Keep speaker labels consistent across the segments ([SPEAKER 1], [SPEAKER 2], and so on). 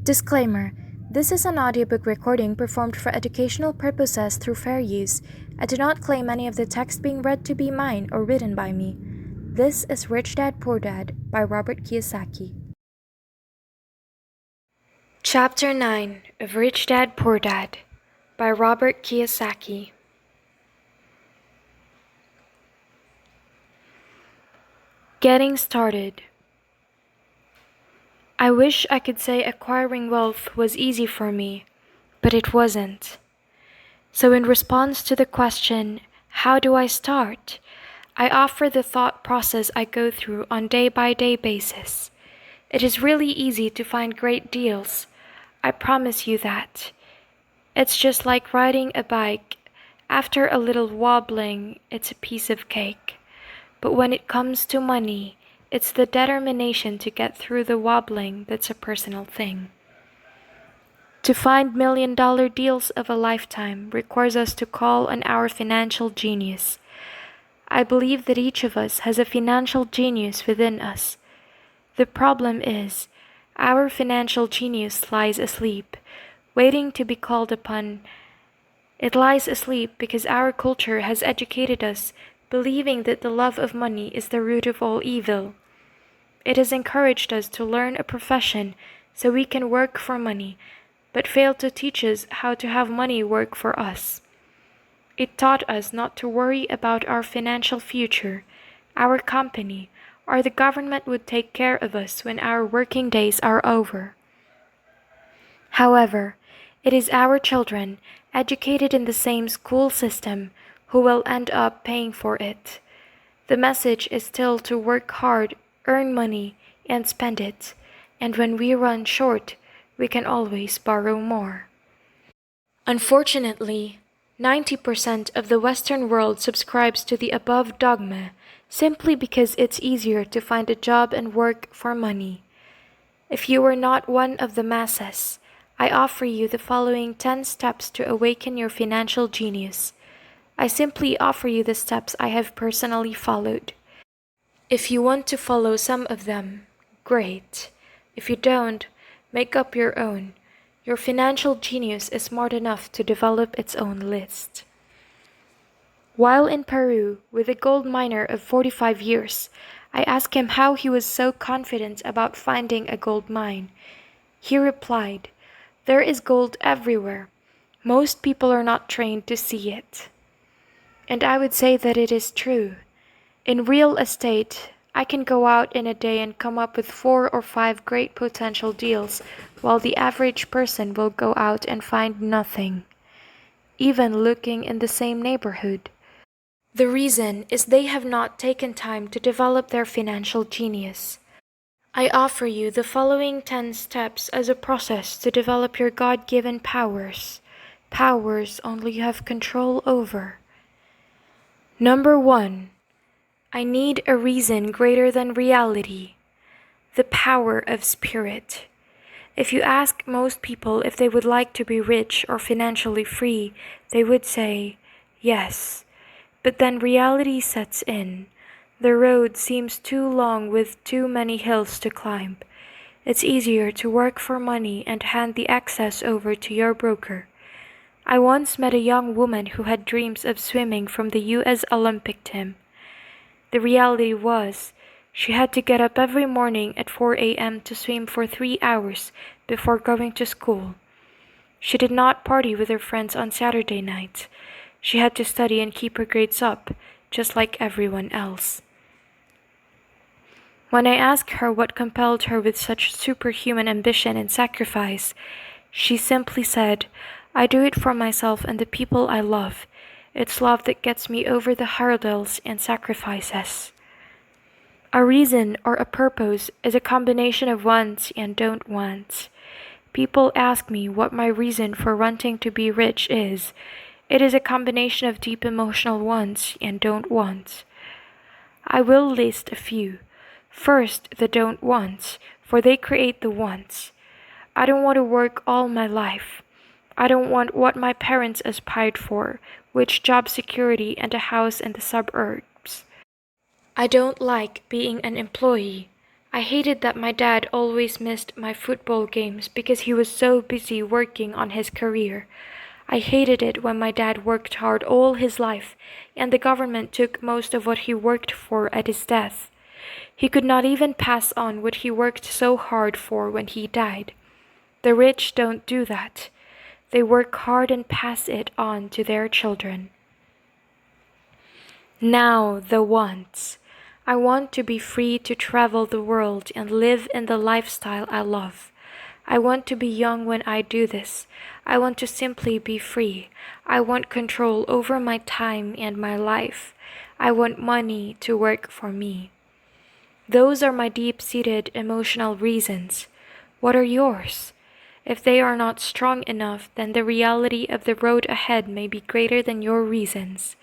[SPEAKER 1] Disclaimer: this is an audiobook recording performed for educational purposes through fair use. I do not claim any of the text being read to be mine or written by me. This is Rich Dad Poor Dad by Robert Kiyosaki. Chapter 9 of Rich Dad Poor Dad by Robert Kiyosaki. Getting started. I wish I could say acquiring wealth was easy for me, but it wasn't. So in response to the question, how do I start? I offer the thought process I go through on day-by-day basis. It is really easy to find great deals. I promise you that. It's just like riding a bike. After a little wobbling, it's a piece of cake. But when it comes to money, it's the determination to get through the wobbling that's a personal thing. To find million-dollar deals of a lifetime requires us to call on our financial genius. I believe that each of us has a financial genius within us. The problem is, our financial genius lies asleep, waiting to be called upon. It lies asleep because our culture has educated us, believing that the love of money is the root of all evil. It has encouraged us to learn a profession so we can work for money, but failed to teach us how to have money work for us. It taught us not to worry about our financial future, our company, or the government would take care of us when our working days are over. However, it is our children, educated in the same school system, who will end up paying for it. The message is still to work hard, earn money, and spend it, and when we run short, we can always borrow more. Unfortunately, 90% of the Western world subscribes to the above dogma simply because it's easier to find a job and work for money. If you are not one of the masses, I offer you the following 10 steps to awaken your financial genius. I simply offer you the steps I have personally followed. If you want to follow some of them, great. If you don't, make up your own. Your financial genius is smart enough to develop its own list. While in Peru with a gold miner of 45 years, I asked him how he was so confident about finding a gold mine. He replied, "There is gold everywhere. Most people are not trained to see it." And I would say that it is true. In real estate, I can go out in a day and come up with 4 or 5 great potential deals, while the average person will go out and find nothing, even looking in the same neighborhood. The reason is they have not taken time to develop their financial genius. I offer you the following 10 steps as a process to develop your God-given powers only you have control over. Number 1. I need a reason greater than reality. The power of spirit. If you ask most people if they would like to be rich or financially free, they would say, yes. But then reality sets in. The road seems too long with too many hills to climb. It's easier to work for money and hand the excess over to your broker. I once met a young woman who had dreams of swimming from the U.S. Olympic team. The reality was, she had to get up every morning at 4 a.m. to swim for 3 hours before going to school. She did not party with her friends on Saturday nights. She had to study and keep her grades up, just like everyone else. When I asked her what compelled her with such superhuman ambition and sacrifice, she simply said, "I do it for myself and the people I love. It's love that gets me over the hurdles and sacrifices." A reason or a purpose is a combination of wants and don't wants. People ask me what my reason for wanting to be rich is. It is a combination of deep emotional wants and don't wants. I will list a few. First, the don't wants, for they create the wants. I don't want to work all my life. I don't want what my parents aspired for, which job security and a house in the suburbs. I don't like being an employee. I hated that my dad always missed my football games because he was so busy working on his career. I hated it when my dad worked hard all his life and the government took most of what he worked for at his death. He could not even pass on what he worked so hard for when he died. The rich don't do that. They work hard and pass it on to their children. Now, the wants. I want to be free to travel the world and live in the lifestyle I love. I want to be young when I do this. I want to simply be free. I want control over my time and my life. I want money to work for me. Those are my deep-seated emotional reasons. What are yours? If they are not strong enough, then the reality of the road ahead may be greater than your reasons.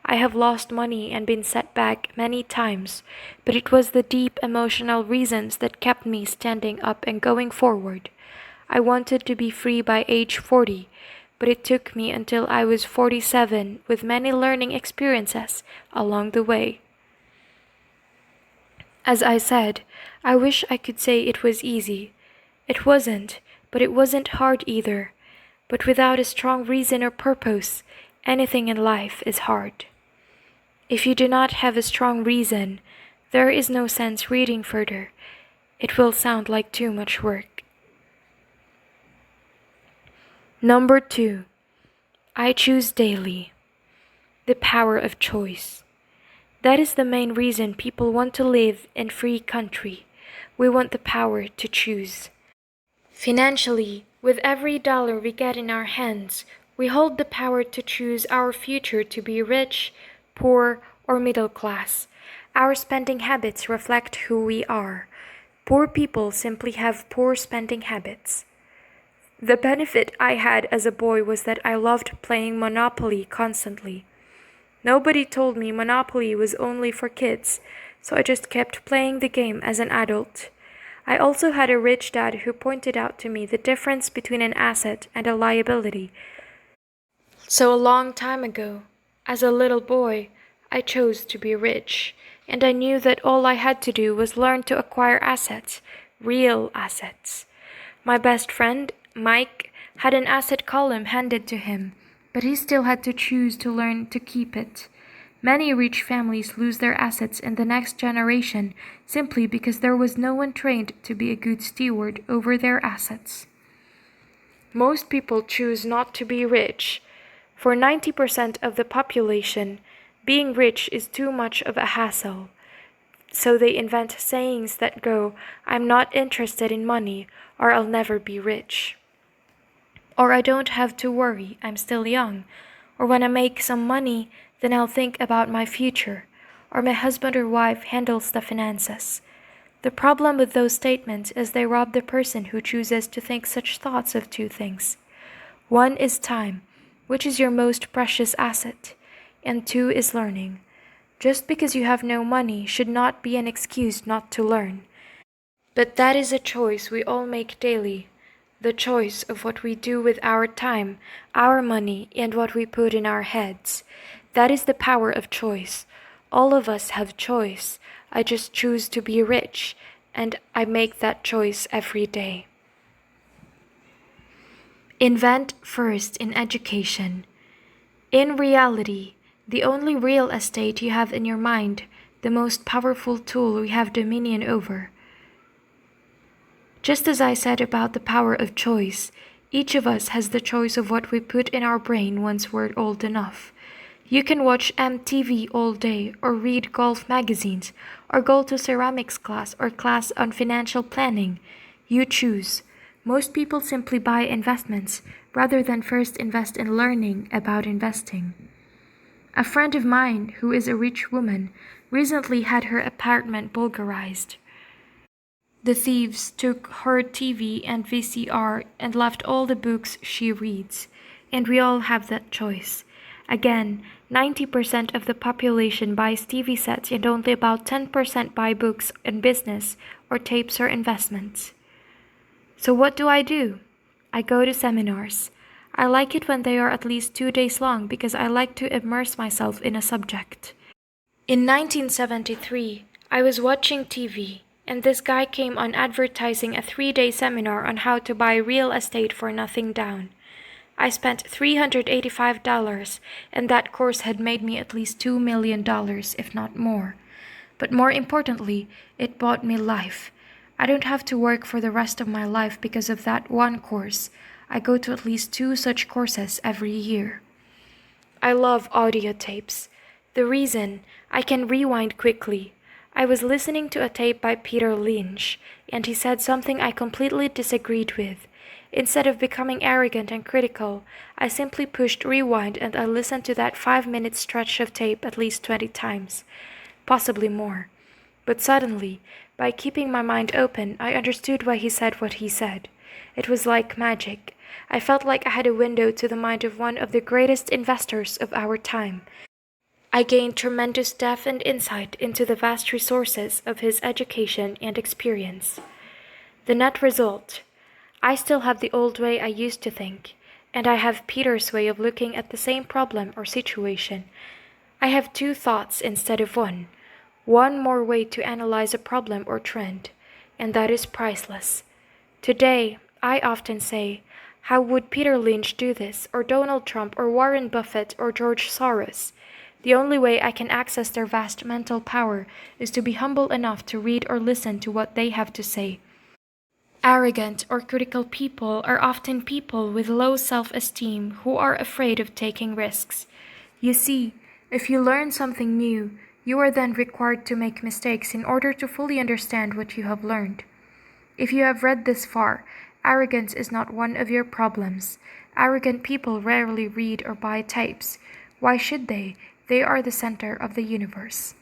[SPEAKER 1] I have lost money and been set back many times, but it was the deep emotional reasons that kept me standing up and going forward. I wanted to be free by age 40, but it took me until I was 47 with many learning experiences along the way. As I said, I wish I could say it was easy. It wasn't, but it wasn't hard either. But without a strong reason or purpose, anything in life is hard. If you do not have a strong reason, there is no sense reading further. It will sound like too much work. Number 2. I choose daily. The power of choice. That is the main reason people want to live in free country. We want the power to choose. Financially, with every dollar we get in our hands, we hold the power to choose our future to be rich, poor, or middle class. Our spending habits reflect who we are. Poor people simply have poor spending habits. The benefit I had as a boy was that I loved playing Monopoly constantly. Nobody told me Monopoly was only for kids, so I just kept playing the game as an adult. I also had a rich dad who pointed out to me the difference between an asset and a liability. So a long time ago, as a little boy, I chose to be rich, and I knew that all I had to do was learn to acquire assets, real assets. My best friend, Mike, had an asset column handed to him, but he still had to choose to learn to keep it. Many rich families lose their assets in the next generation simply because there was no one trained to be a good steward over their assets. Most people choose not to be rich. For 90% of the population, being rich is too much of a hassle. So they invent sayings that go, "I'm not interested in money," or "I'll never be rich." Or "I don't have to worry, I'm still young," or "When I make some money, then I'll think about my future," or "My husband or wife handles the finances." The problem with those statements is they rob the person who chooses to think such thoughts of two things. One is time, which is your most precious asset, and two is learning. Just because you have no money should not be an excuse not to learn. But that is a choice we all make daily. The choice of what we do with our time, our money, and what we put in our heads. That is the power of choice. All of us have choice. I just choose to be rich, and I make that choice every day. Invent first in education. In reality, the only real estate you have in your mind, the most powerful tool we have dominion over. Just as I said about the power of choice, each of us has the choice of what we put in our brain once we're old enough. You can watch MTV all day, or read golf magazines, or go to ceramics class or class on financial planning. You choose. Most people simply buy investments rather than first invest in learning about investing. A friend of mine, who is a rich woman, recently had her apartment burglarized. The thieves took her TV and VCR and left all the books she reads. And we all have that choice. Again, 90% of the population buys TV sets and only about 10% buy books and business or tapes or investments. So what do? I go to seminars. I like it when they are at least 2 days long because I like to immerse myself in a subject. In 1973, I was watching TV. and this guy came on advertising a 3-day seminar on how to buy real estate for nothing down. I spent $385, and that course had made me at least $2 million, if not more. But more importantly, it bought me life. I don't have to work for the rest of my life because of that one course. I go to at least 2 such courses every year. I love audio tapes. The reason, I can rewind quickly. I was listening to a tape by Peter Lynch, and he said something I completely disagreed with. Instead of becoming arrogant and critical, I simply pushed rewind and I listened to that 5-minute stretch of tape at least 20 times, possibly more. But suddenly, by keeping my mind open, I understood why he said what he said. It was like magic. I felt like I had a window to the mind of one of the greatest investors of our time. I gained tremendous depth and insight into the vast resources of his education and experience. The net result, I still have the old way I used to think, and I have Peter's way of looking at the same problem or situation. I have 2 thoughts instead of one more way to analyze a problem or trend, and that is priceless. Today, I often say, how would Peter Lynch do this, or Donald Trump, or Warren Buffett, or George Soros? The only way I can access their vast mental power is to be humble enough to read or listen to what they have to say. Arrogant or critical people are often people with low self-esteem who are afraid of taking risks. You see, if you learn something new, you are then required to make mistakes in order to fully understand what you have learned. If you have read this far, arrogance is not one of your problems. Arrogant people rarely read or buy tapes. Why should they? They are the center of the universe.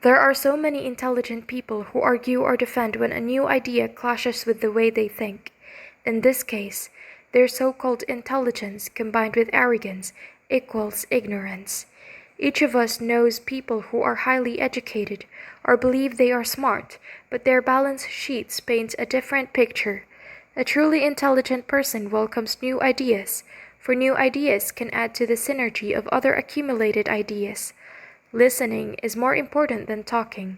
[SPEAKER 1] There are so many intelligent people who argue or defend when a new idea clashes with the way they think. In this case, their so-called intelligence combined with arrogance equals ignorance. Each of us knows people who are highly educated or believe they are smart, but their balance sheets paint a different picture. A truly intelligent person welcomes new ideas, for new ideas can add to the synergy of other accumulated ideas. Listening is more important than talking.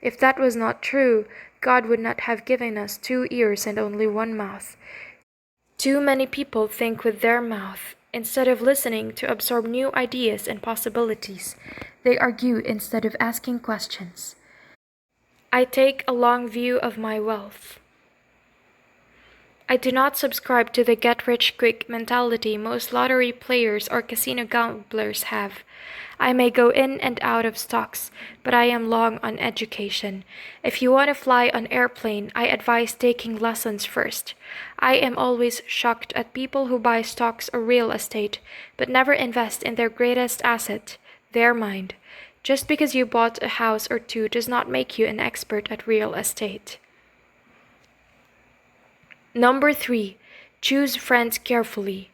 [SPEAKER 1] If that was not true, God would not have given us 2 ears and only 1 mouth. Too many people think with their mouth. Instead of listening to absorb new ideas and possibilities, they argue instead of asking questions. I take a long view of my wealth. I do not subscribe to the get-rich-quick mentality most lottery players or casino gamblers have. I may go in and out of stocks, but I am long on education. If you want to fly an airplane, I advise taking lessons first. I am always shocked at people who buy stocks or real estate, but never invest in their greatest asset, their mind. Just because you bought a house or 2 does not make you an expert at real estate. Number 3, choose friends carefully.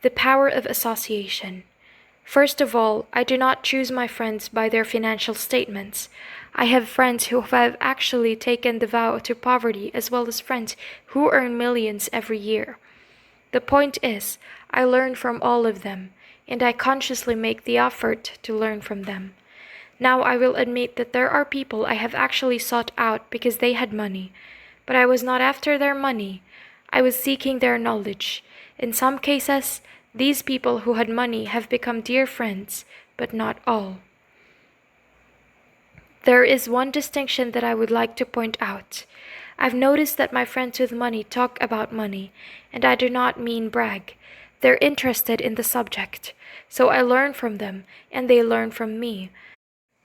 [SPEAKER 1] The power of association. First of all, I do not choose my friends by their financial statements. I have friends who have actually taken the vow to poverty as well as friends who earn millions every year. The point is, I learn from all of them, and I consciously make the effort to learn from them. Now I will admit that there are people I have actually sought out because they had money, but I was not after their money. I was seeking their knowledge. In some cases, these people who had money have become dear friends, but not all. There is one distinction that I would like to point out. I've noticed that my friends with money talk about money, and I do not mean brag. They're interested in the subject, so I learn from them, and they learn from me.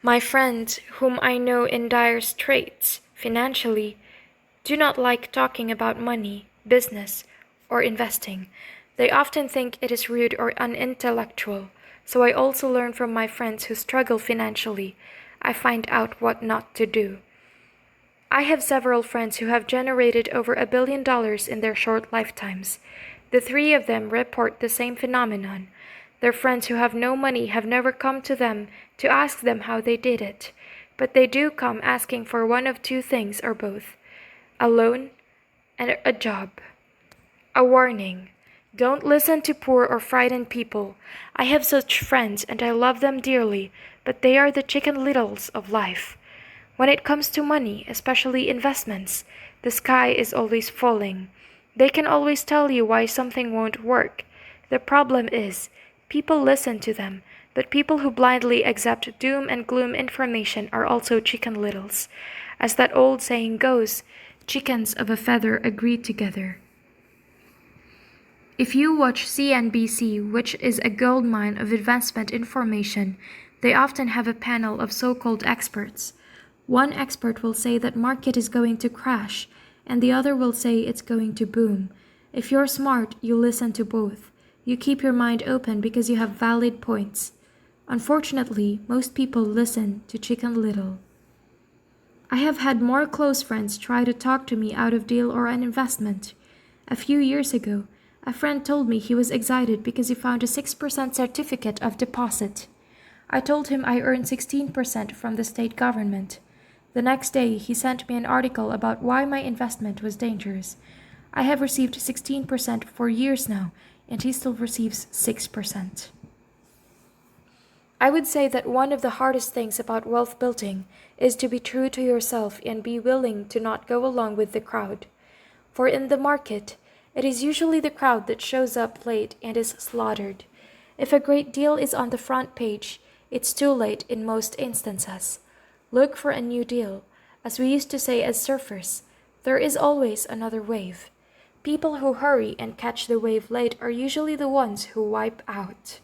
[SPEAKER 1] My friends, whom I know in dire straits, financially, do not like talking about money, business, or investing. They often think it is rude or unintellectual, so I also learn from my friends who struggle financially. I find out what not to do. I have several friends who have generated over $1 billion in their short lifetimes. The 3 of them report the same phenomenon. Their friends who have no money have never come to them to ask them how they did it, but they do come asking for one of 2 things or both: a loan and a job. A warning: don't listen to poor or frightened people. I have such friends and I love them dearly, but they are the chicken littles of life. When it comes to money, especially investments, the sky is always falling. They can always tell you why something won't work. The problem is, people listen to them, but people who blindly accept doom and gloom information are also chicken littles. As that old saying goes, chickens of a feather agree together. If you watch CNBC, which is a goldmine of investment information, they often have a panel of so-called experts. One expert will say that market is going to crash, and the other will say it's going to boom. If you're smart, you listen to both. You keep your mind open because you have valid points. Unfortunately, most people listen to Chicken Little. I have had more close friends try to talk to me out of deal or an investment. A few years ago, a friend told me he was excited because he found a 6% certificate of deposit. I told him I earned 16% from the state government. The next day, he sent me an article about why my investment was dangerous. I have received 16% for years now, and he still receives 6%. I would say that one of the hardest things about wealth building is to be true to yourself and be willing to not go along with the crowd. For in the market, it is usually the crowd that shows up late and is slaughtered. If a great deal is on the front page, it's too late in most instances. Look for a new deal. As we used to say as surfers, there is always another wave. People who hurry and catch the wave late are usually the ones who wipe out.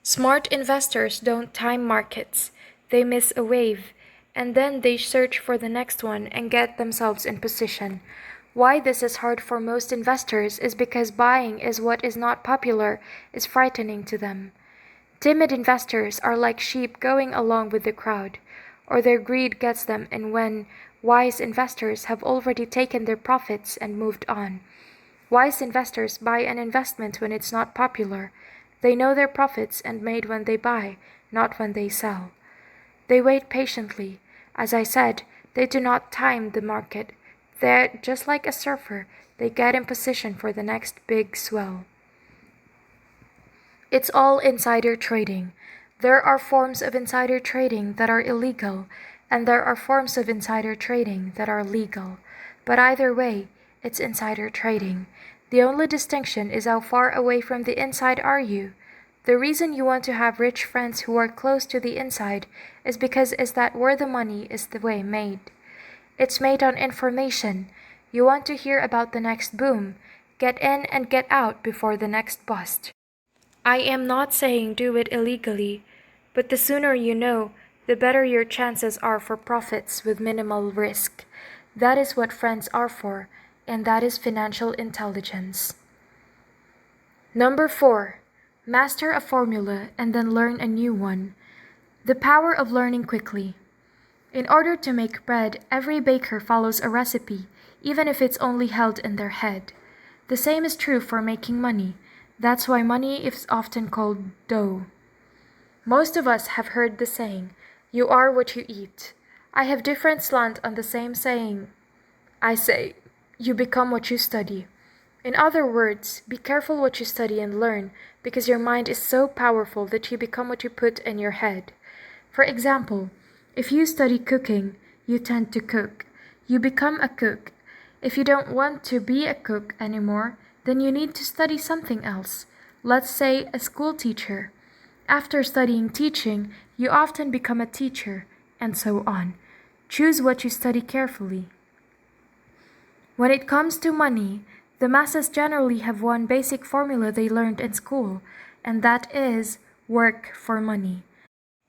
[SPEAKER 1] Smart investors don't time markets. They miss a wave, and then they search for the next one and get themselves in position. Why this is hard for most investors is because buying is what is not popular is frightening to them. Timid investors are like sheep going along with the crowd, or their greed gets them in when wise investors have already taken their profits and moved on. Wise investors buy an investment when it's not popular. They know their profits and made when they buy, not when they sell. They wait patiently. As I said, they do not time the market. They're just like a surfer. They get in position for the next big swell. It's all insider trading. There are forms of insider trading that are illegal, and there are forms of insider trading that are legal. But either way, it's insider trading. The only distinction is how far away from the inside are you. The reason you want to have rich friends who are close to the inside is because is that where the money is the way made. It's made on information. You want to hear about the next boom. Get in and get out before the next bust. I am not saying do it illegally, but the sooner you know, the better your chances are for profits with minimal risk. That is what friends are for, and that is financial intelligence. Number 4. Master a formula and then learn a new one. The power of learning quickly. In order to make bread, every baker follows a recipe, even if it's only held in their head. The same is true for making money. That's why money is often called dough. Most of us have heard the saying, "You are what you eat." I have different slant on the same saying. I say, "You become what you study." In other words, be careful what you study and learn, because your mind is so powerful that you become what you put in your head. For example, if you study cooking, you tend to cook. You become a cook. If you don't want to be a cook anymore, then you need to study something else. Let's say a school teacher. After studying teaching, you often become a teacher, and so on. Choose what you study carefully. When it comes to money, the masses generally have one basic formula they learned in school, and that is work for money.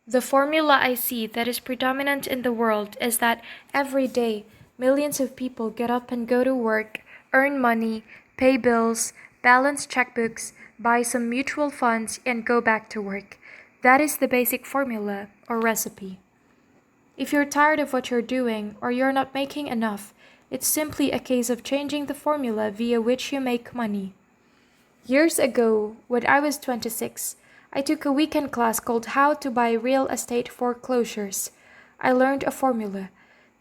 [SPEAKER 1] The formula I see that is predominant in the world is that every day, millions of people get up and go to work, earn money, pay bills, balance checkbooks, buy some mutual funds, and go back to work. That is the basic formula or recipe. If you're tired of what you're doing or you're not making enough, it's simply a case of changing the formula via which you make money. Years ago, when I was 26, I took a weekend class called How to Buy Real Estate Foreclosures. I learned a formula.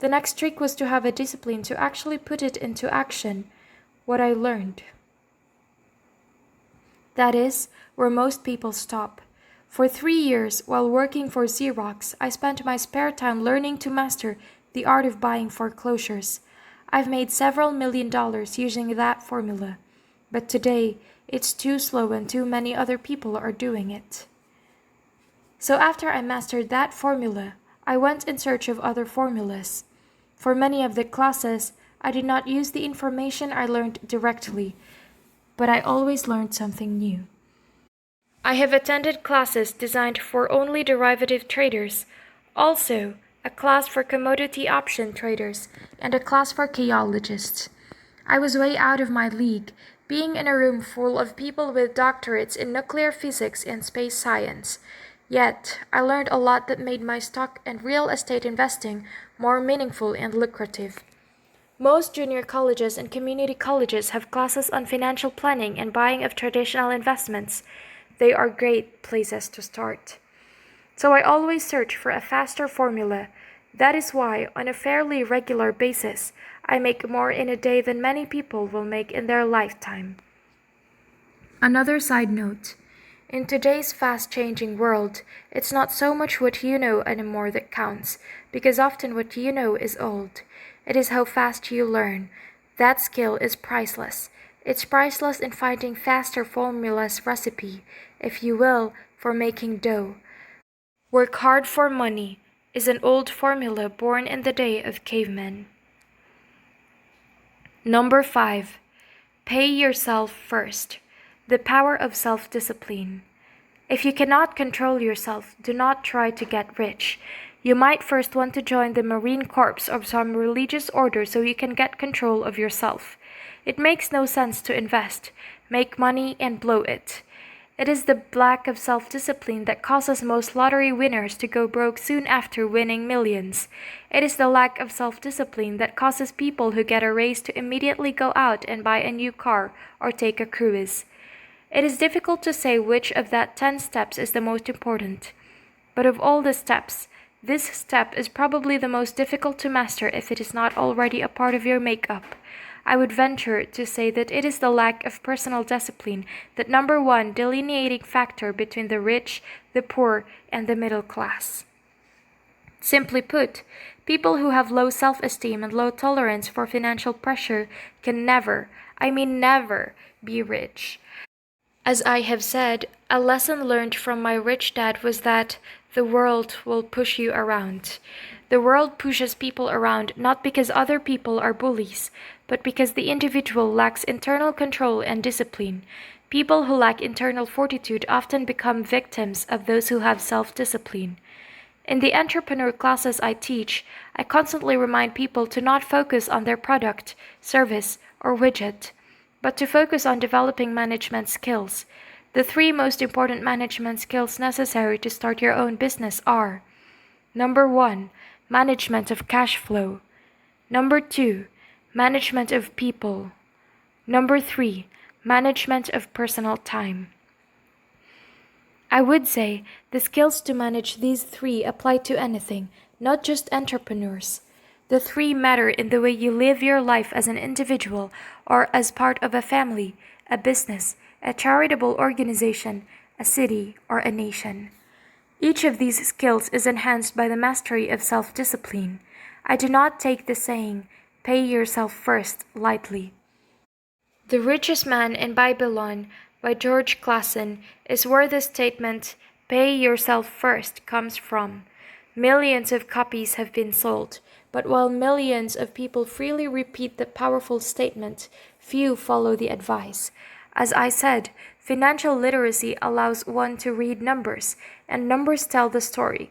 [SPEAKER 1] The next trick was to have a discipline to actually put it into action, what I learned. That is where most people stop. For 3 years, while working for Xerox, I spent my spare time learning to master the art of buying foreclosures. I've made several $1,000,000 using that formula. But today, it's too slow and too many other people are doing it. So after I mastered that formula, I went in search of other formulas. For many of the classes, I did not use the information I learned directly, but I always learned something new. I have attended classes designed for only derivative traders, also a class for commodity option traders, and a class for chaologists. I was way out of my league, being in a room full of people with doctorates in nuclear physics and space science. Yet, I learned a lot that made my stock and real estate investing more meaningful and lucrative. Most junior colleges and community colleges have classes on financial planning and buying of traditional investments. They are great places to start. So I always search for a faster formula. That is why, on a fairly regular basis, I make more in a day than many people will make in their lifetime. Another side note. In today's fast-changing world, it's not so much what you know anymore that counts, because often what you know is old. It is how fast you learn. That skill is priceless. It's priceless in finding faster formulas recipe, if you will, for making dough. Work hard for money is an old formula born in the day of cavemen. Number 5. Pay yourself first. The power of self-discipline. If you cannot control yourself, do not try to get rich. You might first want to join the Marine Corps or some religious order so you can get control of yourself. It makes no sense to invest, make money, and blow it. It is the lack of self-discipline that causes most lottery winners to go broke soon after winning millions. It is the lack of self-discipline that causes people who get a raise to immediately go out and buy a new car or take a cruise. It is difficult to say which of that 10 steps is the most important. But of all the steps, this step is probably the most difficult to master if it is not already a part of your makeup. I would venture to say that it is the lack of personal discipline, that number one delineating factor between the rich, the poor, and the middle class. Simply put, people who have low self-esteem and low tolerance for financial pressure can never, I mean never, be rich. As I have said, a lesson learned from my rich dad was that the world will push you around. The world pushes people around not because other people are bullies, but because the individual lacks internal control and discipline. People who lack internal fortitude often become victims of those who have self-discipline. In the entrepreneur classes I teach, I constantly remind people to not focus on their product, service, or widget, but to focus on developing management skills. The 3 most important management skills necessary to start your own business are: Number 1, management of cash flow. Number 2, management of people. Number 3, management of personal time. I would say the skills to manage these 3 apply to anything, not just entrepreneurs. The 3 matter in the way you live your life as an individual or as part of a family, a business, a charitable organization, a city, or a nation. Each of these skills is enhanced by the mastery of self-discipline. I do not take the saying, "Pay yourself first," lightly. The Richest Man in Babylon by George Clason is where the statement, "Pay yourself first," comes from. Millions of copies have been sold, but while millions of people freely repeat the powerful statement, few follow the advice. As I said, financial literacy allows one to read numbers, and numbers tell the story.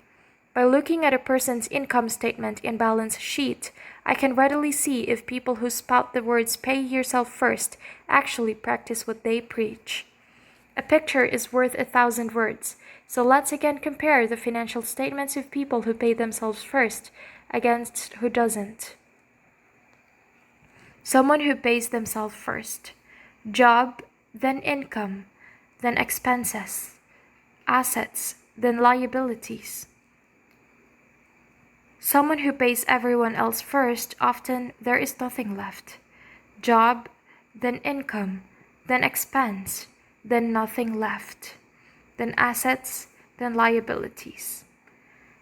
[SPEAKER 1] By looking at a person's income statement and balance sheet, I can readily see if people who spout the words "pay yourself first" actually practice what they preach. A picture is worth 1,000 words, so let's again compare the financial statements of people who pay themselves first against who doesn't. Someone who pays themselves first. Job, then income, then expenses, assets, then liabilities. Someone who pays everyone else first, often there is nothing left. Job, then income, then expense, then nothing left. Then assets, than liabilities.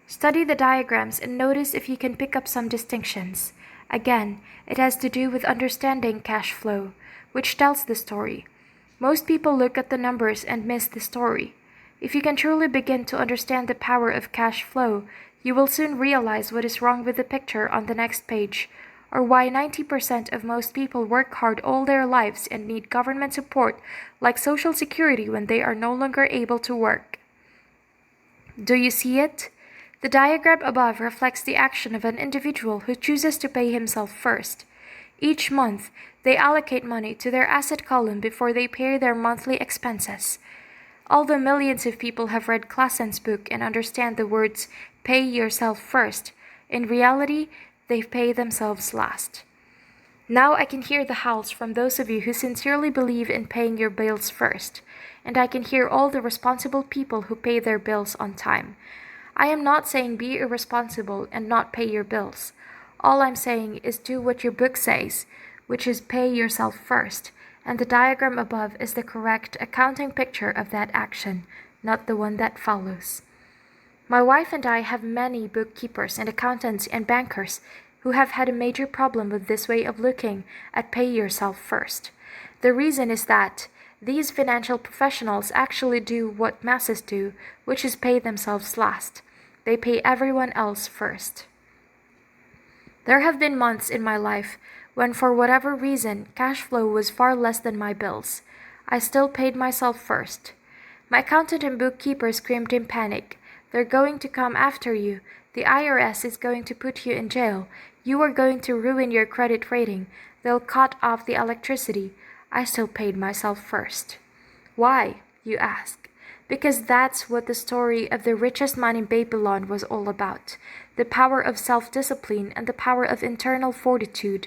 [SPEAKER 1] Study the diagrams and notice if you can pick up some distinctions. Again, it has to do with understanding cash flow, which tells the story. Most people look at the numbers and miss the story. If you can truly begin to understand the power of cash flow, you will soon realize what is wrong with the picture on the next page, or why 90% of most people work hard all their lives and need government support like Social Security when they are no longer able to work. Do you see it? The diagram above reflects the action of an individual who chooses to pay himself first. Each month, they allocate money to their asset column before they pay their monthly expenses. Although millions of people have read Klassen's book and understand the words pay yourself first, in reality, they pay themselves last. Now I can hear the howls from those of you who sincerely believe in paying your bills first, and I can hear all the responsible people who pay their bills on time. I am not saying be irresponsible and not pay your bills. All I'm saying is do what your book says, which is pay yourself first, and the diagram above is the correct accounting picture of that action, not the one that follows. My wife and I have many bookkeepers and accountants and bankers who have had a major problem with this way of looking at pay yourself first. The reason is that these financial professionals actually do what masses do, which is pay themselves last. They pay everyone else first. There have been months in my life when, for whatever reason, cash flow was far less than my bills. I still paid myself first. My accountant and bookkeeper screamed in panic. They're going to come after you. The IRS is going to put you in jail. You are going to ruin your credit rating. They'll cut off the electricity. I still paid myself first. Why, you ask? Because that's what the story of the richest man in Babylon was all about. The power of self-discipline and the power of internal fortitude.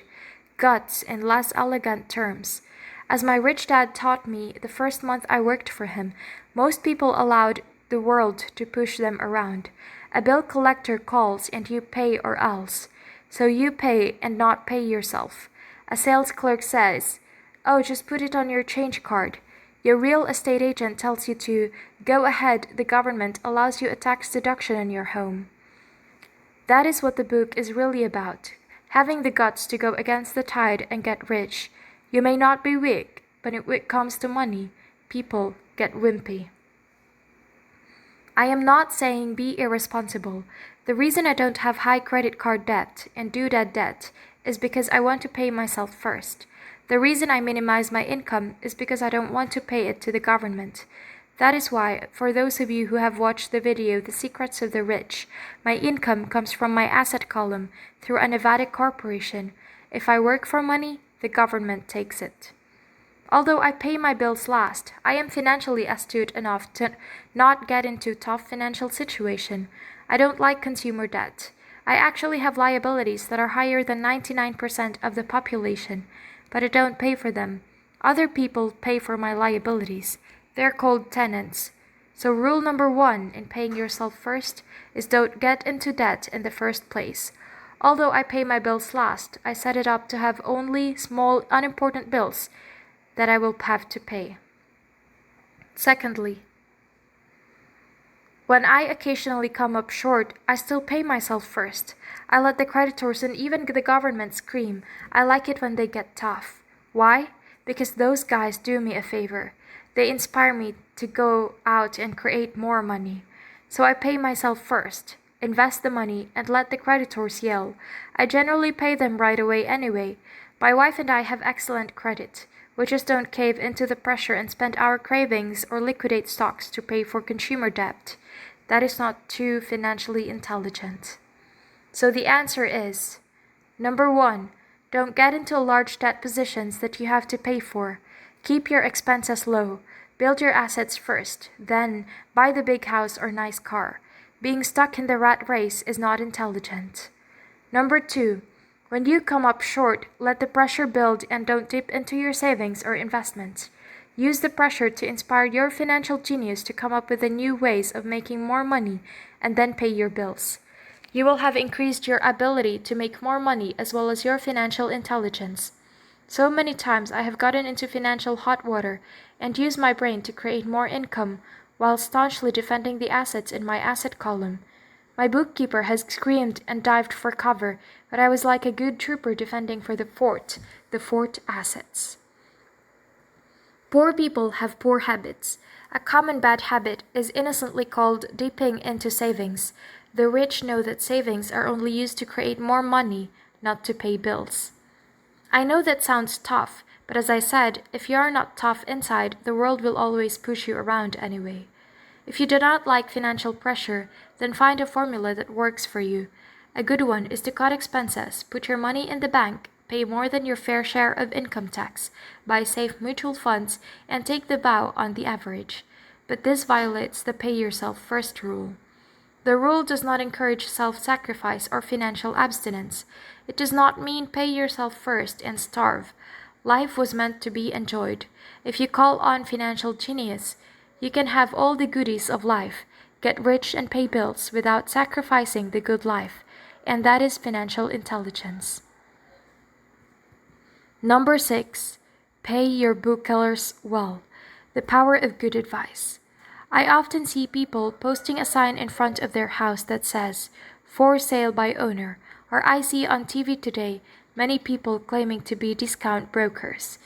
[SPEAKER 1] Guts in less elegant terms. As my rich dad taught me the first month I worked for him, most people allowed the world to push them around. A bill collector calls and you pay or else. So you pay and not pay yourself. A sales clerk says, "Oh, just put it on your change card." Your real estate agent tells you to go ahead. The government allows you a tax deduction on your home. That is what the book is really about. Having the guts to go against the tide and get rich. You may not be weak, but when it comes to money, people get wimpy. I am not saying be irresponsible. The reason I don't have high credit card debt and doodad debt is because I want to pay myself first. The reason I minimize my income is because I don't want to pay it to the government. That is why, for those of you who have watched the video The Secrets of the Rich, my income comes from my asset column through a Nevada corporation. If I work for money, the government takes it. Although I pay my bills last, I am financially astute enough to not get into tough financial situation. I don't like consumer debt. I actually have liabilities that are higher than 99% of the population, but I don't pay for them. Other people pay for my liabilities. They're called tenants. So rule number 1 in paying yourself first is don't get into debt in the first place. Although I pay my bills last, I set it up to have only small, unimportant bills that I will have to pay. Secondly, when I occasionally come up short, I still pay myself first. I let the creditors and even the government scream. I like it when they get tough. Why? Because those guys do me a favor. They inspire me to go out and create more money. So I pay myself first, invest the money, and let the creditors yell. I generally pay them right away anyway. My wife and I have excellent credit. We just don't cave into the pressure and spend our cravings or liquidate stocks to pay for consumer debt. That is not too financially intelligent. So the answer is, number 1, don't get into large debt positions that you have to pay for. Keep your expenses low. Build your assets first, then buy the big house or nice car. Being stuck in the rat race is not intelligent. Number 2, when you come up short, let the pressure build and don't dip into your savings or investments. Use the pressure to inspire your financial genius to come up with the new ways of making more money and then pay your bills. You will have increased your ability to make more money as well as your financial intelligence. So many times I have gotten into financial hot water and used my brain to create more income while staunchly defending the assets in my asset column. My bookkeeper has screamed and dived for cover, but I was like a good trooper defending for the fort assets. Poor people have poor habits. A common bad habit is innocently called dipping into savings. The rich know that savings are only used to create more money, not to pay bills. I know that sounds tough, but as I said, if you are not tough inside, the world will always push you around anyway. If you do not like financial pressure, then find a formula that works for you. A good one is to cut expenses, put your money in the bank, pay more than your fair share of income tax, buy safe mutual funds, and take the bow on the average. But this violates the pay yourself first rule. The rule does not encourage self-sacrifice or financial abstinence. It does not mean pay yourself first and starve. Life was meant to be enjoyed. If you call on financial genius, you can have all the goodies of life, get rich and pay bills without sacrificing the good life, and that is financial intelligence. Number 6. Pay your booksellers well. The power of good advice. I often see people posting a sign in front of their house that says, "For sale by owner," or I see on TV today many people claiming to be discount brokers.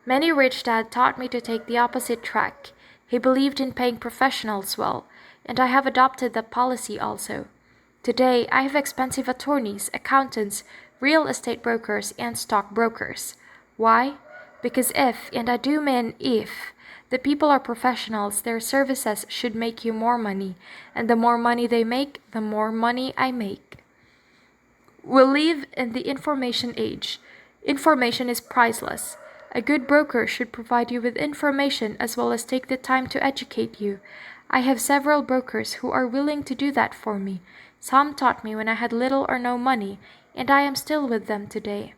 [SPEAKER 1] Many rich dad taught me to take the opposite track. He believed in paying professionals well, and I have adopted that policy also. Today, I have expensive attorneys, accountants, real estate brokers, and stock brokers. Why? Because if, and I do mean if, the people are professionals, their services should make you more money, and the more money they make, the more money I make. We live in the information age. Information is priceless. A good broker should provide you with information as well as take the time to educate you. I have several brokers who are willing to do that for me. Some taught me when I had little or no money, and I am still with them today.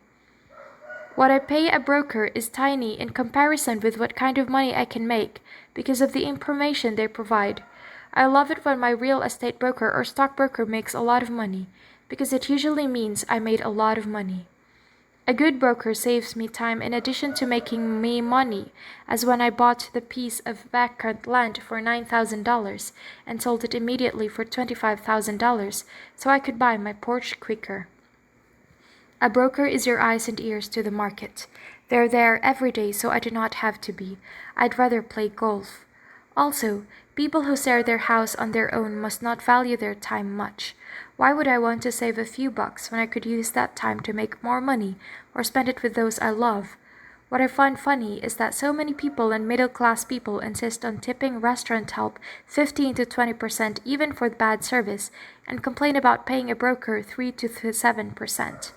[SPEAKER 1] What I pay a broker is tiny in comparison with what kind of money I can make because of the information they provide. I love it when my real estate broker or stockbroker makes a lot of money because it usually means I made a lot of money. A good broker saves me time in addition to making me money, as when I bought the piece of vacant land for $9,000 and sold it immediately for $25,000 so I could buy my porch quicker. A broker is your eyes and ears to the market. They're there every day so I do not have to be. I'd rather play golf. Also, people who sell their house on their own must not value their time much. Why would I want to save a few bucks when I could use that time to make more money or spend it with those I love? What I find funny is that so many people and middle-class people insist on tipping restaurant help 15 to 20% even for bad service and complain about paying a broker 3 to 7%.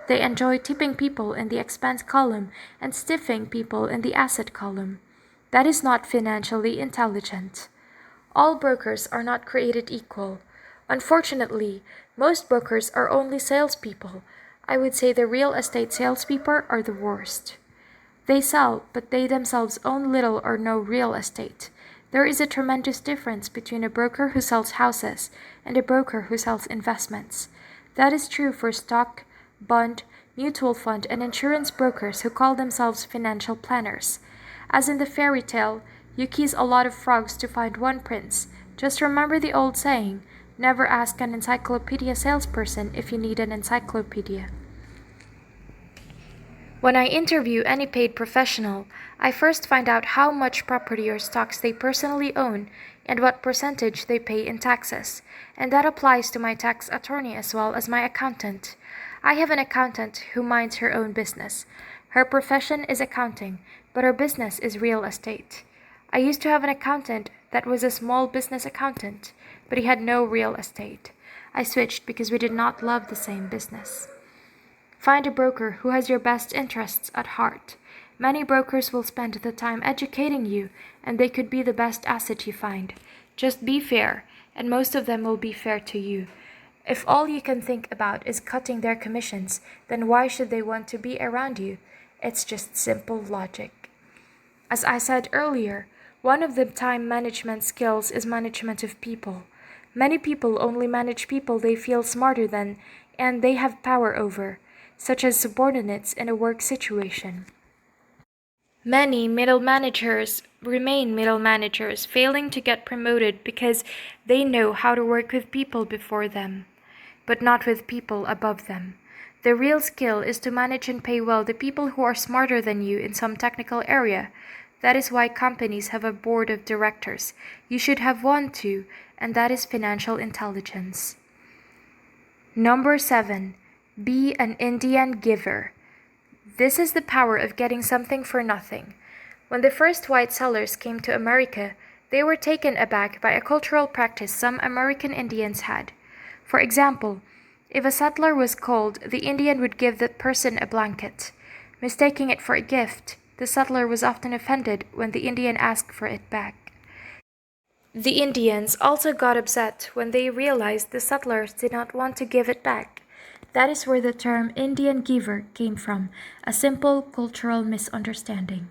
[SPEAKER 1] They enjoy tipping people in the expense column and stiffing people in the asset column. That is not financially intelligent. All brokers are not created equal. Unfortunately, most brokers are only salespeople. I would say the real estate salespeople are the worst. They sell, but they themselves own little or no real estate. There is a tremendous difference between a broker who sells houses and a broker who sells investments. That is true for stock, bond, mutual fund, and insurance brokers who call themselves financial planners. As in the fairy tale, you kiss a lot of frogs to find one prince. Just remember the old saying, never ask an encyclopedia salesperson if you need an encyclopedia. When I interview any paid professional, I first find out how much property or stocks they personally own and what percentage they pay in taxes, and that applies to my tax attorney as well as my accountant. I have an accountant who minds her own business. Her profession is accounting, but her business is real estate. I used to have an accountant that was a small business accountant, but he had no real estate. I switched because we did not love the same business. Find a broker who has your best interests at heart. Many brokers will spend the time educating you, and they could be the best asset you find. Just be fair, and most of them will be fair to you. If all you can think about is cutting their commissions, then why should they want to be around you? It's just simple logic. As I said earlier, one of the time management skills is management of people. Many people only manage people they feel smarter than and they have power over, such as subordinates in a work situation. Many middle managers remain middle managers, failing to get promoted because they know how to work with people before them, but not with people above them. The real skill is to manage and pay well the people who are smarter than you in some technical area. That is why companies have a board of directors. You should have one too, and that is financial intelligence. Number 7. Be an Indian giver. This is the power of getting something for nothing. When the first white settlers came to America, they were taken aback by a cultural practice some American Indians had. For example, if a settler was cold, the Indian would give that person a blanket. Mistaking it for a gift, the settler was often offended when the Indian asked for it back. The Indians also got upset when they realized the settlers did not want to give it back. That is where the term Indian giver came from, a simple cultural misunderstanding.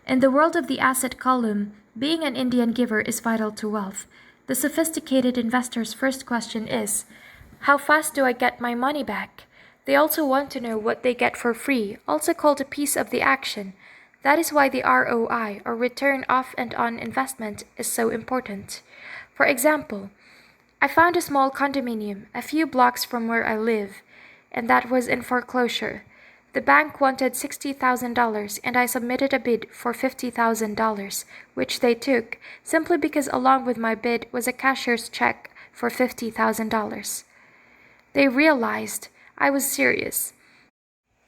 [SPEAKER 1] In the world of the asset column, being an Indian giver is vital to wealth. The sophisticated investor's first question is, how fast do I get my money back? They also want to know what they get for free, also called a piece of the action. That is why the ROI, or return off and on investment, is so important. For example, I found a small condominium a few blocks from where I live, and that was in foreclosure. The bank wanted $60,000 and I submitted a bid for $50,000, which they took simply because along with my bid was a cashier's check for $50,000. They realized I was serious.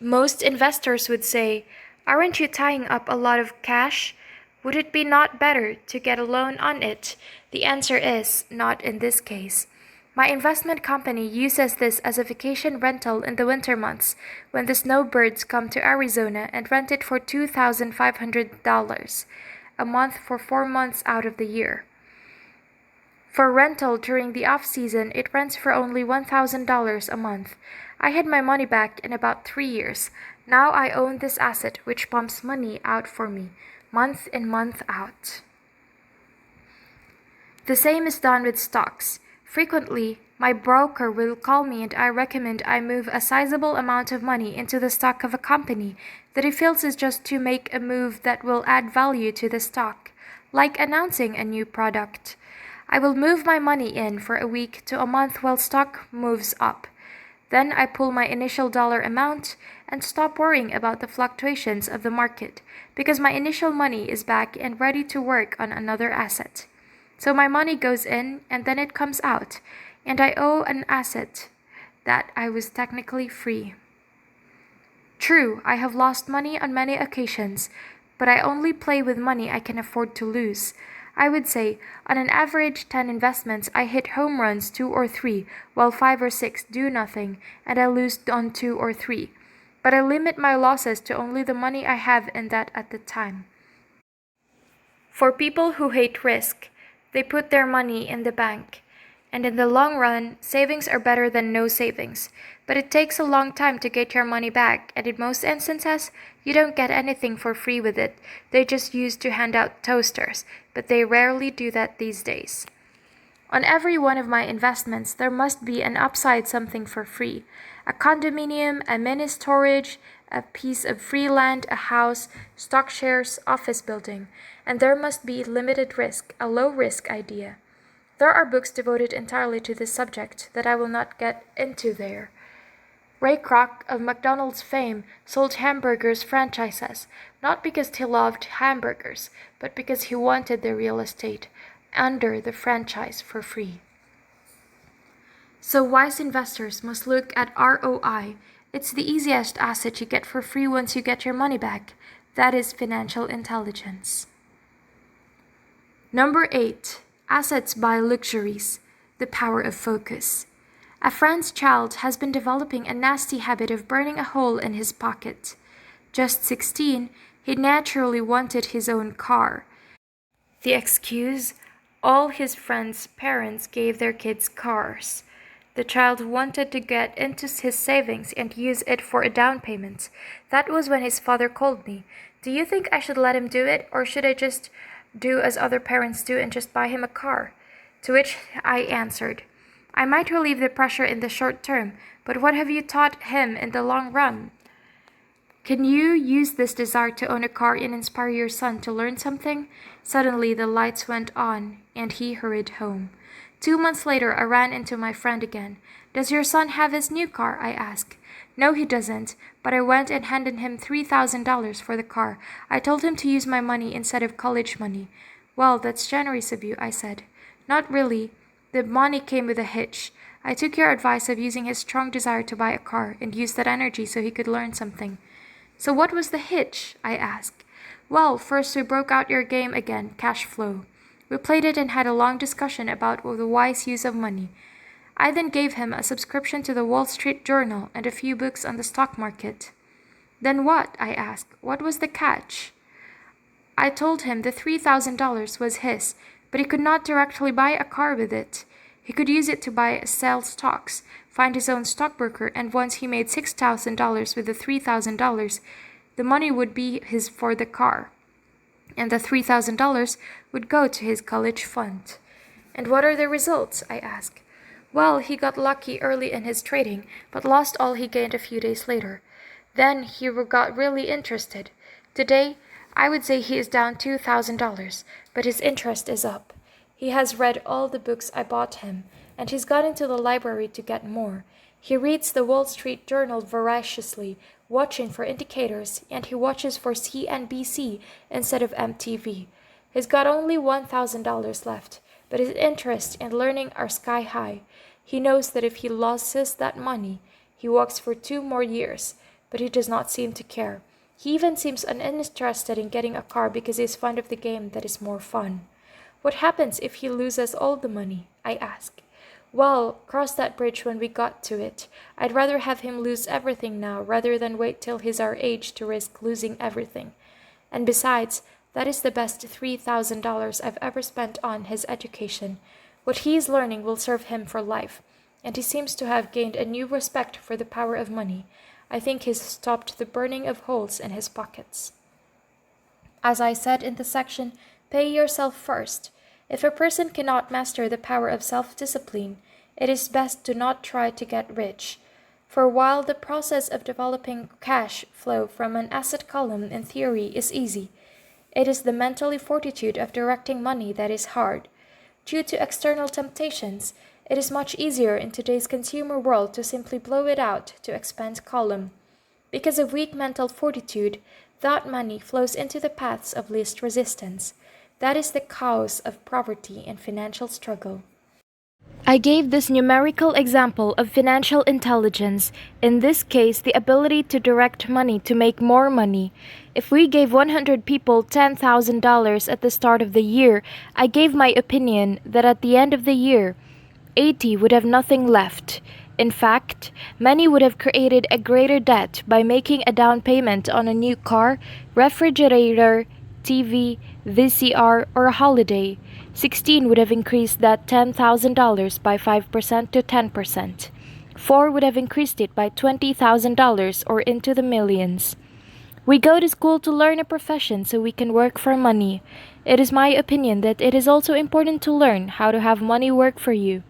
[SPEAKER 1] Most investors would say, "Aren't you tying up a lot of cash? Would it be not better to get a loan on it?" The answer is, not in this case. My investment company uses this as a vacation rental in the winter months when the snowbirds come to Arizona and rent it for $2,500 a month for 4 months out of the year. For rental during the off-season, it rents for only $1,000 a month. I had my money back in about 3 years. Now I own this asset which pumps money out for me, month in, month out. The same is done with stocks. Frequently, my broker will call me and I recommend I move a sizable amount of money into the stock of a company that he feels is just to make a move that will add value to the stock, like announcing a new product. I will move my money in for a week to a month while stock moves up. Then I pull my initial dollar amount and stop worrying about the fluctuations of the market because my initial money is back and ready to work on another asset. So my money goes in and then it comes out, and I owe an asset that I was technically free. True, I have lost money on many occasions, but I only play with money I can afford to lose. I would say, on an average 10 investments, I hit home runs 2 or 3, while 5 or 6 do nothing, and I lose on 2 or 3. But I limit my losses to only the money I have in that at the time. For people who hate risk, they put their money in the bank. And in the long run, savings are better than no savings. But it takes a long time to get your money back, and in most instances, you don't get anything for free with it. They just used to hand out toasters, but they rarely do that these days. On every one of my investments, there must be an upside something for free. A condominium, a mini storage, a piece of free land, a house, stock shares, office building. And there must be limited risk, a low risk idea. There are books devoted entirely to this subject that I will not get into there. Ray Kroc of McDonald's fame sold hamburgers franchises, not because he loved hamburgers, but because he wanted the real estate under the franchise for free. So wise investors must look at ROI. It's the easiest asset you get for free once you get your money back. That is financial intelligence. Number 8. Assets buy luxuries. The power of focus. A friend's child has been developing a nasty habit of burning a hole in his pocket. Just 16, he naturally wanted his own car. The excuse? All his friends' parents gave their kids cars. The child wanted to get into his savings and use it for a down payment. That was when his father called me. "Do you think I should let him do it, or should I just do as other parents do and just buy him a car?" To which I answered, "I might relieve the pressure in the short term, but what have you taught him in the long run? Can you use this desire to own a car and inspire your son to learn something? Suddenly, the lights went on, and he hurried home. 2 months later, I ran into my friend again. Does your son have his new car? I asked. No, he doesn't, but I went and handed him $3,000 for the car. I told him to use my money instead of college money. Well, that's generous of you, I said. Not really. The money came with a hitch. I took your advice of using his strong desire to buy a car and used that energy so he could learn something. So what was the hitch? I asked. Well, first we broke out your game again, cash flow. We played it and had a long discussion about the wise use of money. I then gave him a subscription to the Wall Street Journal and a few books on the stock market. Then what? I asked. What was the catch? I told him the $3,000 was his, but he could not directly buy a car with it. He could use it to buy sell stocks, find his own stockbroker, and once he made $6,000 with the $3,000, the money would be his for the car, and the $3,000 would go to his college fund. And what are the results? I asked. Well, he got lucky early in his trading, but lost all he gained a few days later. Then he got really interested. Today, I would say he is down $2,000, but his interest is up. He has read all the books I bought him, and he's gone into the library to get more. He reads the Wall Street Journal voraciously, watching for indicators, and he watches for CNBC instead of MTV. He's got only $1,000 left, but his interest and learning are sky high. He knows that if he loses that money, he works for 2 more years, but he does not seem to care. He even seems uninterested in getting a car because he is fond of the game that is more fun. What happens if he loses all the money? I ask. Well, cross that bridge when we got to it. I'd rather have him lose everything now rather than wait till he's our age to risk losing everything. And besides, that is the best $3,000 I've ever spent on his education. What he is learning will serve him for life, and he seems to have gained a new respect for the power of money. I think he's stopped the burning of holes in his pockets. As I said in the section, pay yourself first. If a person cannot master the power of self-discipline, it is best to not try to get rich. For while the process of developing cash flow from an asset column in theory is easy, it is the mental fortitude of directing money that is hard. Due to external temptations, it is much easier in today's consumer world to simply blow it out to expense column. Because of weak mental fortitude, that money flows into the paths of least resistance. That is the cause of poverty and financial struggle. I gave this numerical example of financial intelligence, in this case the ability to direct money to make more money. If we gave 100 people $10,000 at the start of the year, I gave my opinion that at the end of the year, 80 would have nothing left. In fact, many would have created a greater debt by making a down payment on a new car, refrigerator, TV, VCR, or a holiday. 16 would have increased that $10,000 by 5% to 10%. 4 would have increased it by $20,000 or into the millions. We go to school to learn a profession so we can work for money. It is my opinion that it is also important to learn how to have money work for you.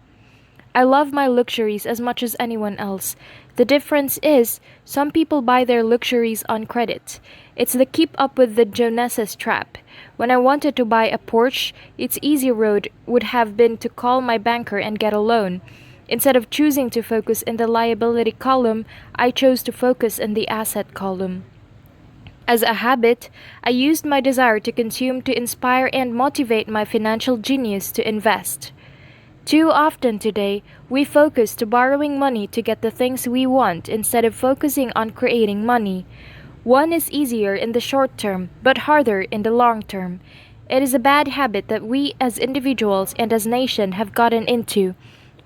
[SPEAKER 1] I love my luxuries as much as anyone else. The difference is, some people buy their luxuries on credit. It's the keep up with the Joneses trap. When I wanted to buy a Porsche, its easy road would have been to call my banker and get a loan. Instead of choosing to focus in the liability column, I chose to focus in the asset column. As a habit, I used my desire to consume to inspire and motivate my financial genius to invest. Too often today, we focus to borrowing money to get the things we want instead of focusing on creating money. One is easier in the short term, but harder in the long term. It is a bad habit that we as individuals and as nation have gotten into.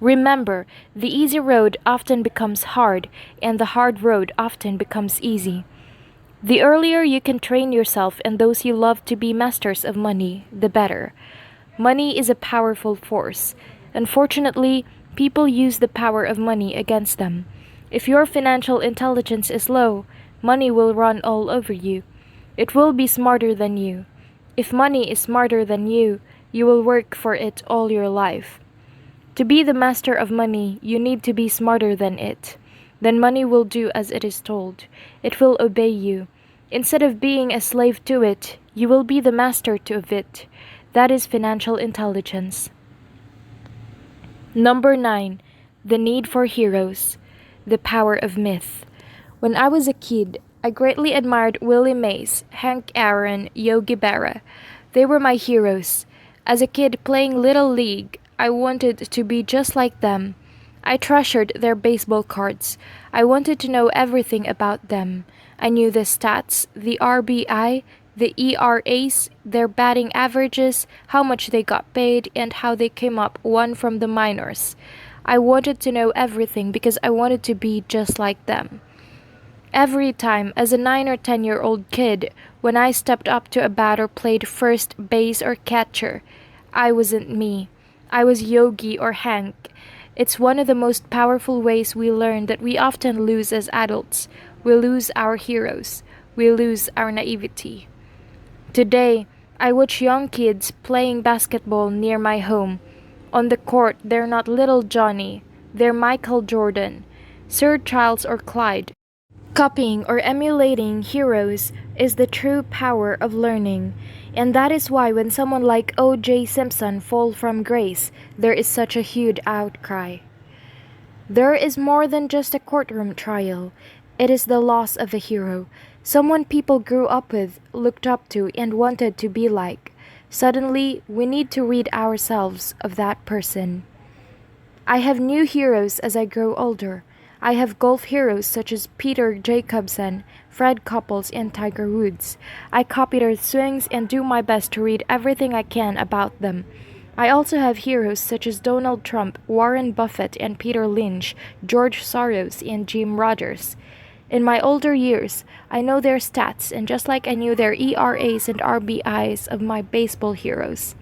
[SPEAKER 1] Remember, the easy road often becomes hard, and the hard road often becomes easy. The earlier you can train yourself and those you love to be masters of money, the better. Money is a powerful force. Unfortunately, people use the power of money against them. If your financial intelligence is low, money will run all over you. It will be smarter than you. If money is smarter than you will work for it all your life. To be the master of money, you need to be smarter than it. then money will do as it is told. It will obey you. Instead of being a slave to it, you will be the master of it. That is financial intelligence. Number 9. The need for heroes. The power of myth. When I was a kid, I greatly admired Willie Mays, Hank Aaron, Yogi Berra. They were my heroes. As a kid playing Little League, I wanted to be just like them. I treasured their baseball cards. I wanted to know everything about them. I knew the stats, the RBI, the ERAs, their batting averages, how much they got paid, and how they came up one from the minors. I wanted to know everything because I wanted to be just like them. Every time, as a 9 or 10-year-old kid, when I stepped up to a bat or played first base or catcher, I wasn't me. I was Yogi or Hank. It's one of the most powerful ways we learn that we often lose as adults. We lose our heroes. We lose our naivety. Today, I watch young kids playing basketball near my home. On the court, they're not little Johnny. They're Michael Jordan, Sir Charles or Clyde. Copying or emulating heroes is the true power of learning, and that is why when someone like O.J. Simpson falls from grace, there is such a huge outcry. There is more than just a courtroom trial. It is the loss of a hero, someone people grew up with, looked up to, and wanted to be like. Suddenly, we need to rid ourselves of that person. I have new heroes as I grow older. I have golf heroes such as Peter Jacobsen, Fred Couples, and Tiger Woods. I copy their swings and do my best to read everything I can about them. I also have heroes such as Donald Trump, Warren Buffett, and Peter Lynch, George Soros, and Jim Rogers. In my older years, I know their stats, and just like I knew their ERAs and RBIs of my baseball heroes.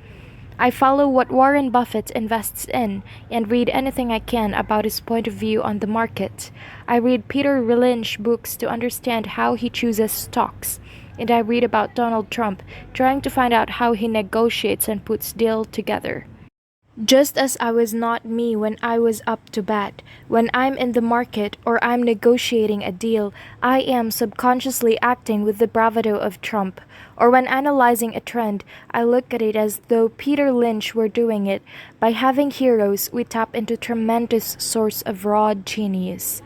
[SPEAKER 1] I follow what Warren Buffett invests in and read anything I can about his point of view on the market. I read Peter Lynch books to understand how he chooses stocks. And I read about Donald Trump, trying to find out how he negotiates and puts deals together. Just as I was not me when I was up to bat, when I'm in the market or I'm negotiating a deal, I am subconsciously acting with the bravado of Trump. Or when analyzing a trend, I look at it as though Peter Lynch were doing it. By having heroes, we tap into tremendous source of raw genius.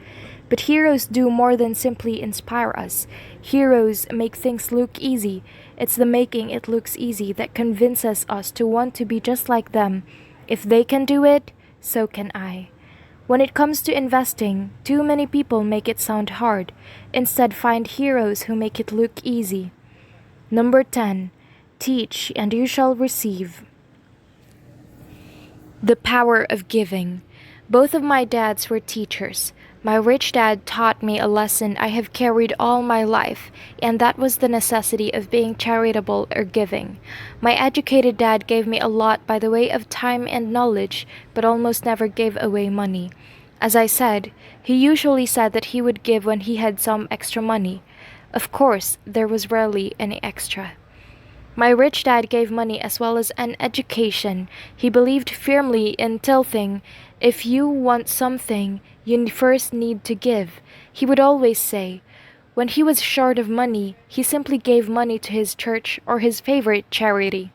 [SPEAKER 1] But heroes do more than simply inspire us. Heroes make things look easy. It's the making it looks easy that convinces us to want to be just like them. If they can do it, so can I. When it comes to investing, too many people make it sound hard. Instead, find heroes who make it look easy. Number 10. Teach and you shall receive. The power of giving. Both of my dads were teachers. My rich dad taught me a lesson I have carried all my life, and that was the necessity of being charitable or giving. My educated dad gave me a lot by the way of time and knowledge, but almost never gave away money. As I said, he usually said that he would give when he had some extra money. Of course, there was rarely any extra. My rich dad gave money as well as an education. He believed firmly in tilting. If you want something, you first need to give, he would always say. When he was short of money, he simply gave money to his church or his favorite charity.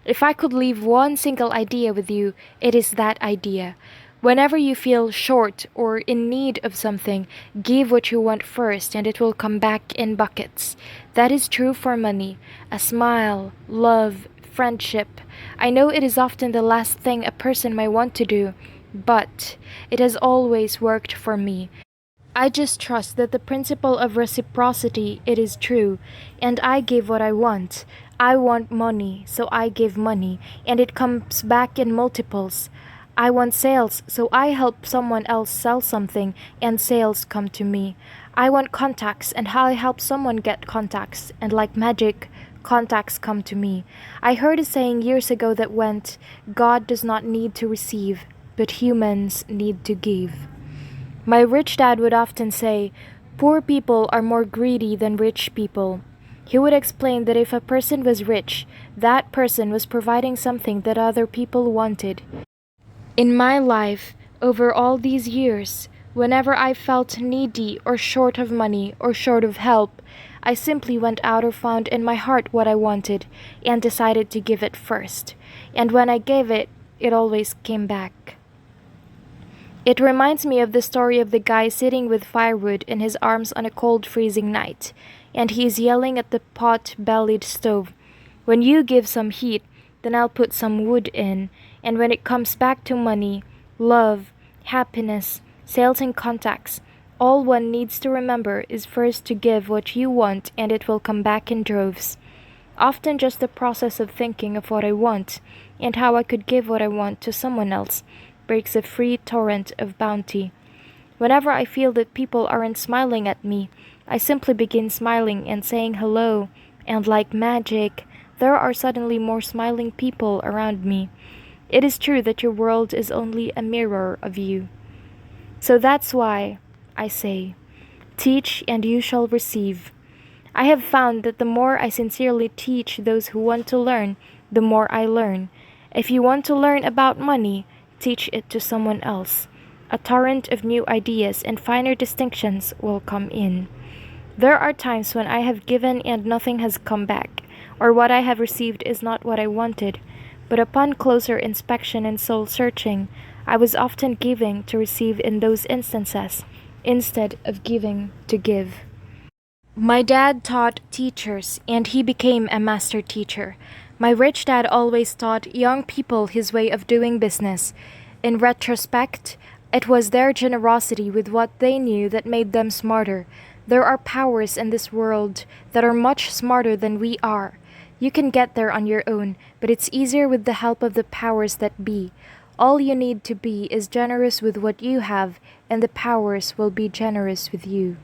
[SPEAKER 1] If I could leave one single idea with you, it is that idea. Whenever you feel short or in need of something, give what you want first and it will come back in buckets. That is true for money. A smile, love, friendship. I know it is often the last thing a person may want to do, but it has always worked for me. I just trust that the principle of reciprocity, it is true, and I give what I want. I want money, so I give money, and it comes back in multiples. I want sales, so I help someone else sell something, and sales come to me. I want contacts, and I help someone get contacts, and like magic, contacts come to me. I heard a saying years ago that went, God does not need to receive, but humans need to give. My rich dad would often say, poor people are more greedy than rich people. He would explain that if a person was rich, that person was providing something that other people wanted. In my life, over all these years, Whenever I felt needy or short of money or short of help, I simply went out or found in my heart what I wanted and decided to give it first. And when I gave it, it always came back. It reminds me of the story of the guy sitting with firewood in his arms on a cold, freezing night, and he is yelling at the pot-bellied stove, "When you give some heat, then I'll put some wood in." And when it comes back to money, love, happiness, sales and contacts, all one needs to remember is first to give what you want and it will come back in droves. Often just the process of thinking of what I want and how I could give what I want to someone else breaks a free torrent of bounty. Whenever I feel that people aren't smiling at me, I simply begin smiling and saying hello, and like magic, there are suddenly more smiling people around me. It is true that your world is only a mirror of you. So that's why I say, teach and you shall receive. I have found that the more I sincerely teach those who want to learn, the more I learn. If you want to learn about money, teach it to someone else. A torrent of new ideas and finer distinctions will come in. There are times when I have given and nothing has come back, or what I have received is not what I wanted. But upon closer inspection and soul searching, I was often giving to receive in those instances, instead of giving to give. My dad taught teachers, and he became a master teacher. My rich dad always taught young people his way of doing business. In retrospect, it was their generosity with what they knew that made them smarter. There are powers in this world that are much smarter than we are. You can get there on your own, but it's easier with the help of the powers that be. All you need to be is generous with what you have, and the powers will be generous with you.